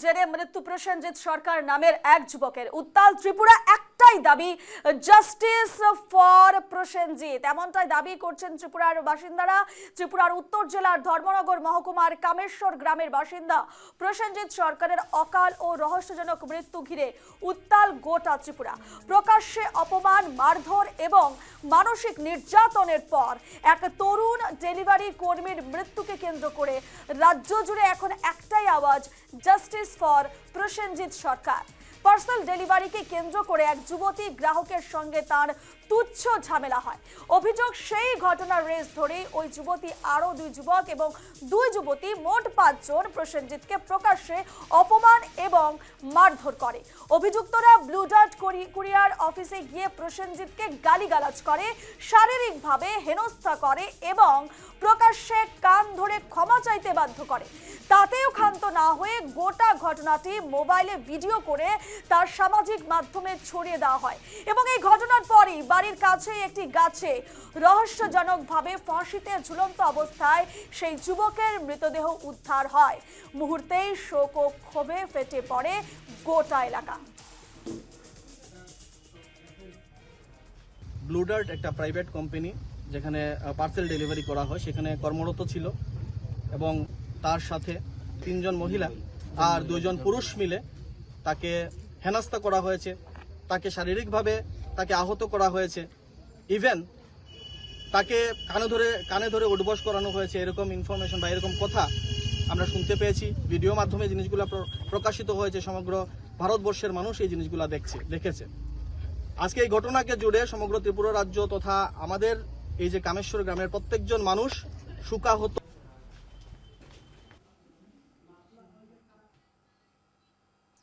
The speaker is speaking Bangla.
জেরে মৃত্যু প্রসেনজিৎ সরকার নামের এক যুবকের। উত্তাল ত্রিপুরা, একটাই দাবি, জাস্টিস ফর প্রসেনজিৎ। এমনটাই দাবি করছেন ত্রিপুরার বাসিন্দারা। ত্রিপুরার উত্তর জেলার ধর্মনগর মহকুমার কামেশ্বর গ্রামের বাসিন্দা প্রসেনজিৎ সরকারের অকাল ও রহস্যজনক মৃত্যু ঘিরে উত্তাল গোটা ত্রিপুরা। প্রকাশ্যে অপমান, মারধর এবং মানসিক নির্যাতনের পর এক তরুণ ডেলিভারি কর্মীর মৃত্যুকে কেন্দ্র করে রাজ্য জুড়ে এখন একটাই আওয়াজ, justice for Prosenjit Sarkar. Parcel ডেলিভারিকে কেন্দ্র করে এক যুবতী গ্রাহকের সঙ্গে তার তুচ্ছ ঝামেলা হয়। অভিযোগ, সেই ঘটনার রেস ধরেই ওই যুবতী, আরও দুই যুবক এবং দুই যুবতী, মোট 5 জন প্রসেনজিৎকে প্রকাশ্যে অপমান এবং মারধর করে। অভিযুক্তরা ব্লু ডার্ট কুরিয়ার অফিসে গিয়ে প্রসেনজিৎকে গালিগালাজ করে, শারীরিকভাবে হেনস্থা করে এবং প্রকাশ্যে কান ধরে ক্ষমা চাইতে বাধ্য করে। তাতেও ক্ষান্ত না হয়ে গোটা ঘটনাটি মোবাইলে ভিডিও করে তার সামাজিক মাধ্যমে ছড়িয়ে দেওয়া হয় এবং এই ঘটনার পরই বাড়ির কাছে একটি গাছে রহস্যজনকভাবে ফাঁসিতে ঝুলন্ত অবস্থায় সেই যুবকের মৃতদেহ উদ্ধার হয়। মুহূর্তেই শোক ও ক্ষোভে ফেটে পড়ে গোটা এলাকা। ব্লু ডার্ট একটা প্রাইভেট কোম্পানি, যেখানে পার্সেল ডেলিভারি করা হয়, সেখানে কর্মরত ছিল এবং তার সাথে 3 জন মহিলা আর 2 জন পুরুষ মিলে তাকে হেনস্থা করা হয়েছে, তাকে শারীরিকভাবে তাকে আহত করা হয়েছে, ইভেন তাকে কানে ধরে উঠবস করানো হয়েছে। এরকম ইনফরমেশন বা এরকম কথা আমরা শুনতে পেয়েছি। ভিডিও মাধ্যমে জিনিসগুলো প্রকাশিত হয়েছে, সমগ্র ভারতবর্ষের মানুষ এই জিনিসগুলো দেখেছে। আজকে এই ঘটনাকে জুড়ে সমগ্র ত্রিপুরা রাজ্য তথা আমাদের এই যে কামেশ্বর গ্রামের প্রত্যেকজন মানুষ শোকাহত।